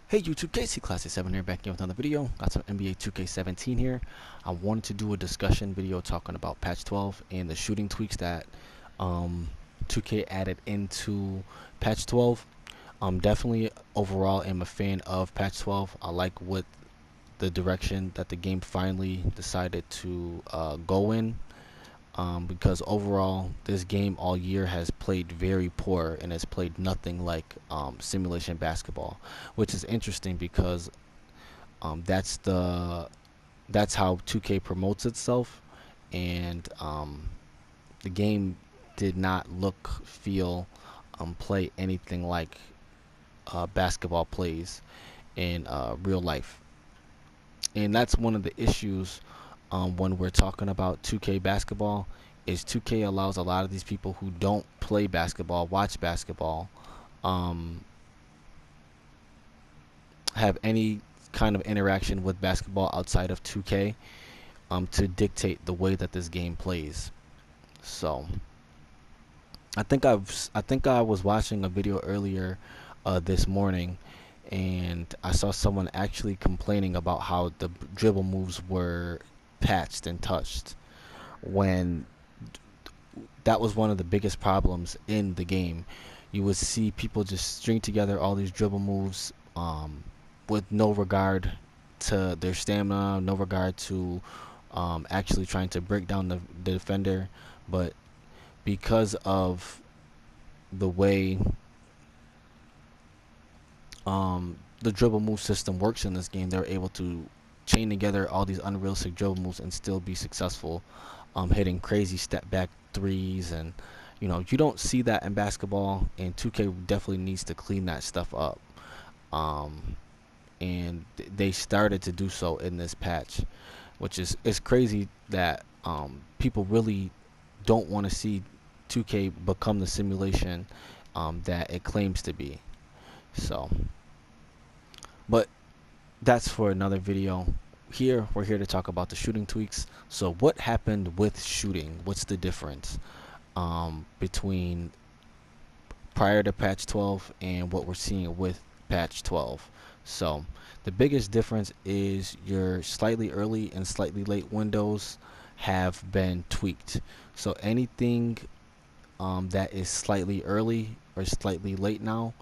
Hey YouTube, Casey Classic 7 here, back again with another video. Got some NBA 2K17 here. I wanted to do a discussion video talking about patch 12 and the shooting tweaks that 2K added into patch 12. Definitely overall am a fan of patch 12. I like what the direction that the game finally decided to go in. Because overall this game all year has played very poor and has played nothing like simulation basketball, which is interesting because that's how 2K promotes itself, and the game did not look, feel, play anything like basketball plays in real life, and that's one of the issues when we're talking about 2K basketball. Is 2K allows a lot of these people who don't play basketball, watch basketball, um, have any kind of interaction with basketball outside of 2K, to dictate the way that this game plays. So I think I was watching a video earlier this morning, and I saw someone actually complaining about how the dribble moves were patched and touched, when that was one of the biggest problems in the game. You would see people just string together all these dribble moves, with no regard to their stamina, no regard to actually trying to break down the defender. But because of the way the dribble move system works in this game, they're able to chain together all these unrealistic dribble moves and still be successful, hitting crazy step back threes. And you don't see that in basketball, and 2K definitely needs to clean that stuff up. Um, and they started to do so in this patch, which is it's crazy that people really don't want to see 2K become the simulation that it claims to be. So, but that's for another video. Here, we're here to talk about the shooting tweaks. So, what happened with shooting? What's the difference between prior to patch 12 and what we're seeing with patch 12? So, the biggest difference is your slightly early and slightly late windows have been tweaked. So, anything that is slightly early or slightly late now,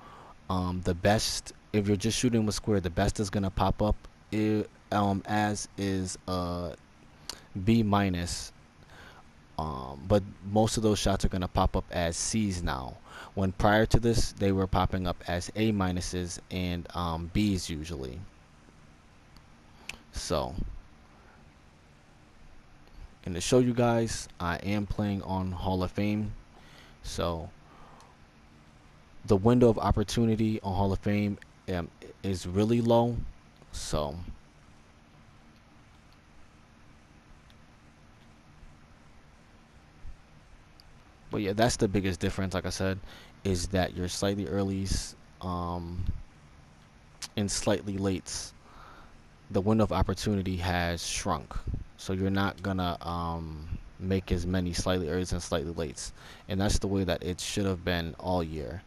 the best, if you're just shooting with square, the best is gonna pop up as is B minus. But most of those shots are gonna pop up as C's now. When prior to this, they were popping up as A minuses and B's usually. So, and to show you guys, I am playing on Hall of Fame. So the window of opportunity on Hall of Fame is really low. So but yeah, that's the biggest difference. Like I said, is that your slightly earlys and slightly lates, the window of opportunity has shrunk. So you're not gonna make as many slightly earlys and slightly lates, and that's the way that it should have been all year.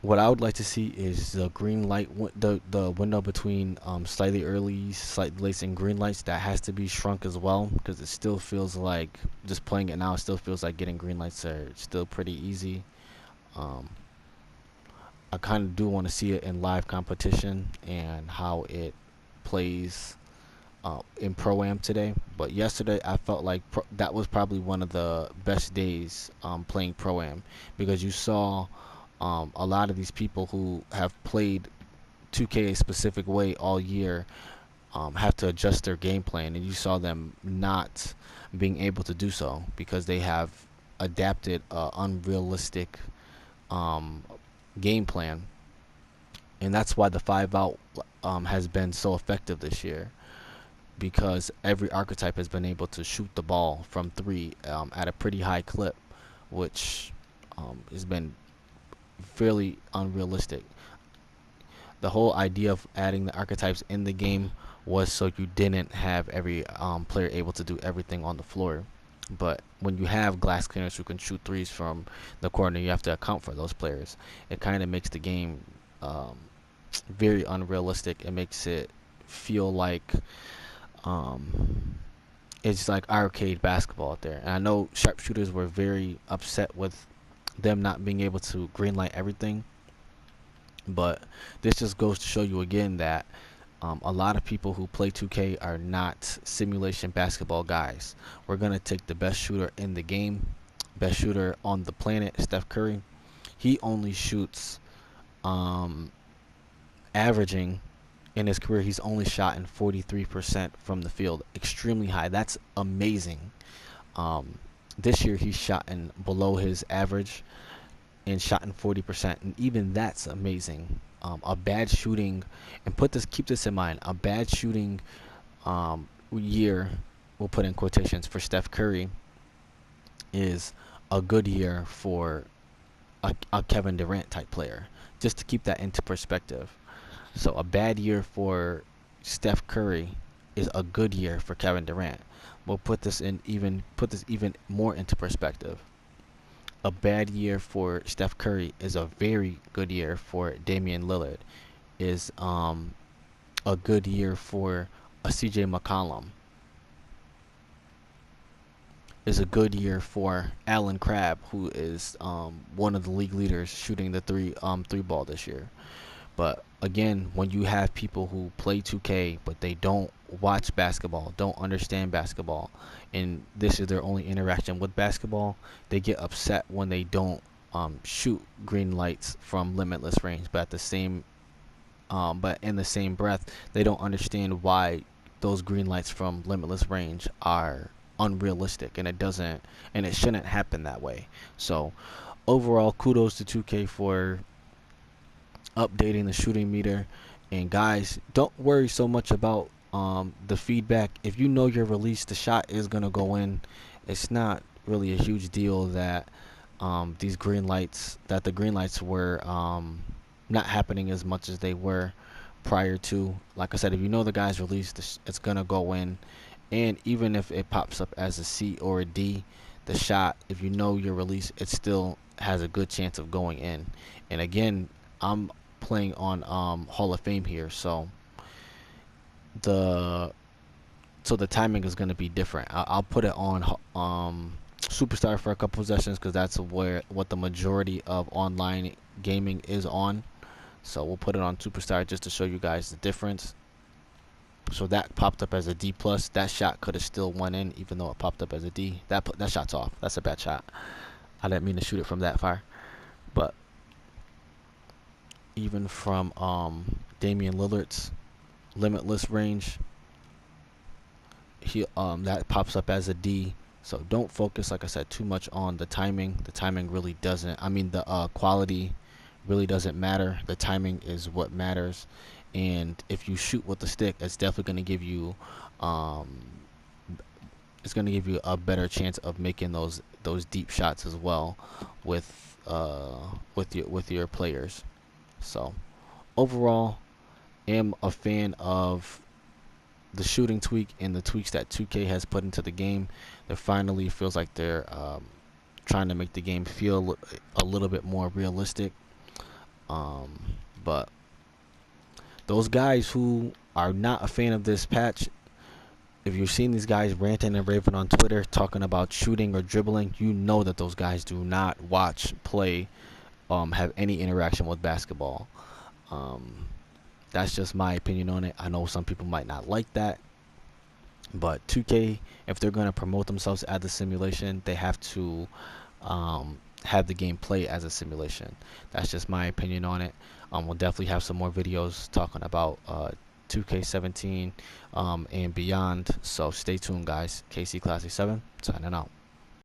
What I would like to see is the green light, the window between slightly early, slightly lates, and green lights, that has to be shrunk as well, because it still feels like, just playing it now, it still feels like getting green lights are still pretty easy. Um, I kind of do want to see it in live competition and how it plays in Pro-Am today. But yesterday, I felt like that was probably one of the best days playing Pro-Am, because you saw a lot of these people who have played 2K a specific way all year have to adjust their game plan, and you saw them not being able to do so because they have adapted unrealistic um, game plan, and that's why the 5 out has been so effective this year, because every archetype has been able to shoot the ball from three at a pretty high clip, which has been fairly unrealistic. The whole idea of adding the archetypes in the game was so you didn't have every player able to do everything on the floor. But when you have glass cleaners who can shoot threes from the corner, you have to account for those players. It kind of makes the game um, very unrealistic. It makes it feel like um, it's like arcade basketball out there. And I know sharpshooters were very upset with them not being able to greenlight everything, but this just goes to show you again that a lot of people who play 2K are not simulation basketball guys. We're gonna take the best shooter in the game, best shooter on the planet, Steph Curry. He only shoots, um, averaging in his career, he's only shot in 43% from the field. Extremely high. That's amazing. Um, this year he's shot in below his average and shot in 40%, and even that's amazing. A bad shooting, and keep this in mind, a bad shooting year, we'll put in quotations, for Steph Curry is a good year for a Kevin Durant type player. Just to keep that into perspective. So a bad year for Steph Curry is a good year for Kevin Durant. We'll put this even more into perspective. A bad year for Steph Curry is a very good year for Damian Lillard. Is a good year for a CJ McCollum. Is a good year for Allen Crabbe, who is one of the league leaders shooting the three ball this year. But again, when you have people who play 2K but they don't watch basketball, don't understand basketball, and this is their only interaction with basketball, they get upset when they don't shoot green lights from limitless range. But in the same breath, they don't understand why those green lights from limitless range are unrealistic, and it shouldn't happen that way. So overall, kudos to 2K for updating the shooting meter. And guys, don't worry so much about the feedback. If you know your release, the shot is gonna go in. It's not really a huge deal that the green lights were not happening as much as they were prior to. Like I said, if you know the guy's release, it's gonna go in. And even if it pops up as a C or a D, the shot, if you know your release, it still has a good chance of going in. And again, I'm playing on Hall of Fame here, so the the timing is going to be different. I'll put it on Superstar for a couple possessions because that's what the majority of online gaming is on. So we'll put it on Superstar just to show you guys the difference. So that popped up as a D plus. That shot could have still went in even though it popped up as a D. That shot's off. That's a bad shot. I didn't mean to shoot it from that far. But even from Damian Lillard's limitless range, he that pops up as a D. So don't focus, like I said, too much on the timing. The timing really doesn't. I mean, the quality really doesn't matter. The timing is what matters. And if you shoot with the stick, it's definitely going to give you a better chance of making those deep shots as well with your players. So overall, am a fan of the shooting tweak and the tweaks that 2K has put into the game. There finally feels like they're trying to make the game feel a little bit more realistic. But those guys who are not a fan of this patch, if you've seen these guys ranting and raving on Twitter talking about shooting or dribbling, you know that those guys do not watch, play, have any interaction with basketball. That's just my opinion on it. I know some people might not like that, but 2K, if they're going to promote themselves as a simulation, they have to have the game play as a simulation. That's just my opinion on it. We'll definitely have some more videos talking about 2K17 and beyond. So stay tuned, guys. KC Classic 7 signing out.